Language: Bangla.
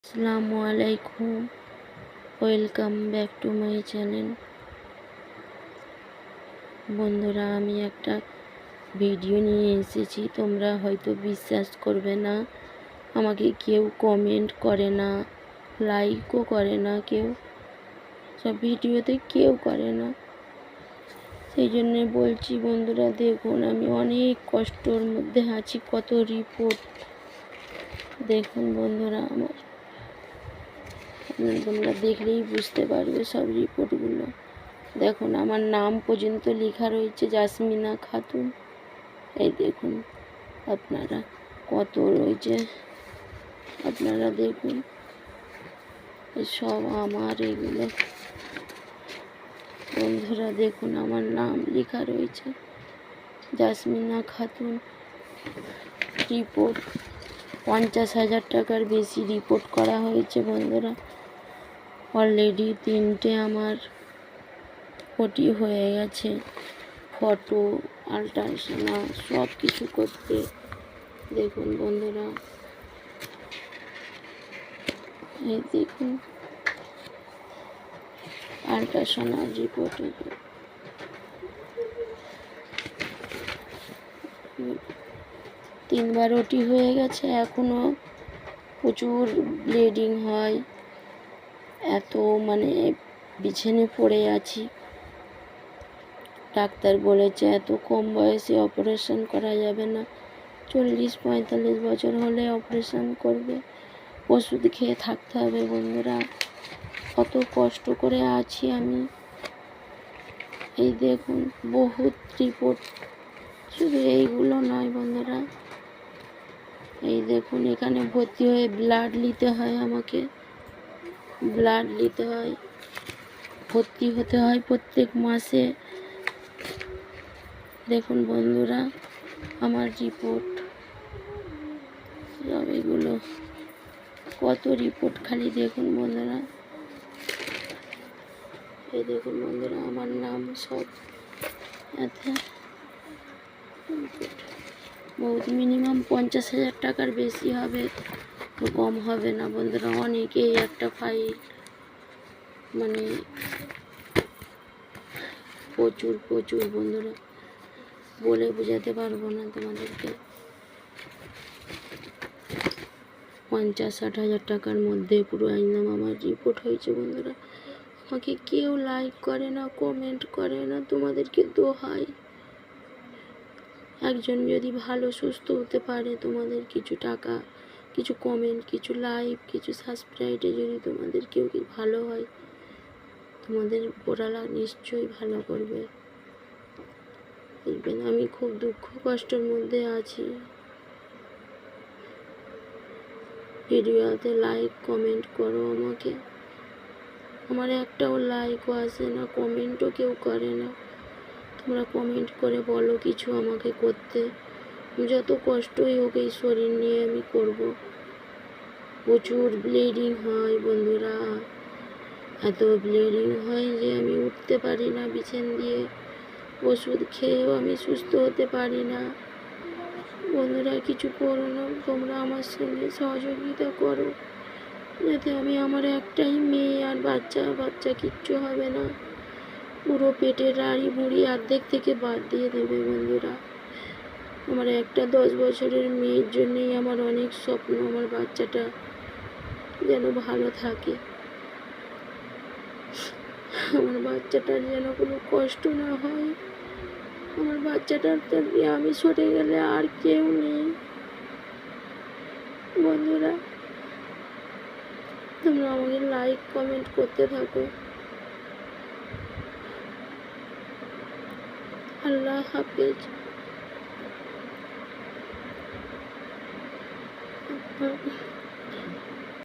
আসসালামু আলাইকুম, welcome back to my channel. বন্ধুরা, আমি একটা ভিডিও নিয়ে এসেছি। তোমরা হয়তো বিশ্বাস করবে না, আমাকে কেউ কমেন্ট করে না, লাইকও করে না, কেউ সব ভিডিওতে কেউ করে না। সেই জন্যে বলছি বন্ধুরা, দেখুন আমি অনেক কষ্টর মধ্যে আছি। কত রিপোর্ট দেখুন বন্ধুরা, আমার তোমরা দেখলেই বুঝতে পারবে সব রিপোর্টগুলো। দেখুন, আমার নাম পর্যন্ত লেখা রয়েছে জাসমিনা খাতুন। এই দেখুন, আপনারা কত রয়েছে, আপনারা দেখুন, সব আমার এগুলো। বন্ধুরা দেখুন, আমার নাম লেখা রয়েছে জাসমিনা খাতুন। রিপোর্ট 50,000 টাকার বেশি রিপোর্ট করা হয়েছে বন্ধুরা। অলরেডি 3টে আমার ওটি হয়ে গেছে। ফটো, আল্ট্রাসাউন্ড সব কিছু করতে। দেখুন বন্ধুরা, এই দেখুন আল্ট্রাসাউন্ড রিপোর্ট। 3বার ওটি হয়ে গেছে, এখনও প্রচুর ব্লিডিং হয়। এত বিছানে পড়ে আছি। ডাক্তার বলেছে এত কম বয়সে অপারেশন করা যাবে না, 40-45 বছর হলে অপারেশন করবে। ওষুধ খেয়ে থাকতে হবে বন্ধুরা। কত কষ্ট করে আছি আমি। এই দেখুন, বহুত রিপোর্ট, শুধু এইগুলো নয় বন্ধুরা। এই দেখুন, এখানে ভর্তি হয়ে ব্লাড নিতে হয়, আমাকে ব্লাড নিতে হয়, ভর্তি হতে হয় প্রত্যেক মাসে। দেখুন বন্ধুরা, আমার রিপোর্ট সব এগুলো, কত রিপোর্ট খালি দেখুন বন্ধুরা। এই দেখুন বন্ধুরা, আমার নাম সব এতে বহুত মিনিমাম 50,000 টাকার বেশি হবে, তো কম হবে না বন্ধুরা। অনেকেই একটা ফাইল প্রচুর প্রচুর বন্ধুরা, বলে বোঝাতে পারবো না তোমাদেরকে। 50-60 হাজার টাকার মধ্যে পুরো একদম আমার রিপোর্ট হয়েছে বন্ধুরা। আমাকে কেউ লাইক করে না, কমেন্ট করে না। তোমাদেরকে দোহাই, একজন যদি ভালো সুস্থ হতে পারে, তোমাদের কিছু টাকা, কিছু কমেন্ট, কিছু লাইক, কিছু সাবস্ক্রাইবে যদি তোমাদের কেউ কি ভালো হয়, তোমাদের ওপরওয়ালা নিশ্চয়ই ভালো করবে। বুঝবেন, আমি খুব দুঃখ কষ্টের মধ্যে আছি। ভিডিওতে লাইক কমেন্ট করো আমাকে। আমার একটাও লাইকও আসে না, কমেন্টও কেউ করে না। তোমরা কমেন্ট করে বলো কিছু আমাকে করতে। যত কষ্টই হোক এই শরীর নিয়ে আমি করব। প্রচুর ব্লিডিং হয় বন্ধুরা, এত ব্লিডিং হয় যে আমি উঠতে পারি না বিছান দিয়ে। ওষুধ খেয়েও আমি সুস্থ হতে পারি না। বন্ধুরা, কিছু করো না, তোমরা আমার সঙ্গে সহযোগিতা করো, যাতে আমার একটাই মেয়ে, আর বাচ্চা কিচ্ছু হবে না। পুরো পেটের রাড়ি বুড়ি অর্ধেক থেকে বাদ দিয়ে দেবে বন্ধুরা। আমার একটা 10 বছরের মেয়ের জন্যেই আমার অনেক স্বপ্ন, আমার বাচ্চাটা যেন ভালো থাকে, আমার বাচ্চাটার যেন কোনো কষ্ট না হয়। আমার বাচ্চাটার থেকে আমি সরে গেলে আর কেউ নেই বন্ধুরা। তোমরা আমাকে লাইক কমেন্ট করতে থাকো। আল্লাহ হাফেজ।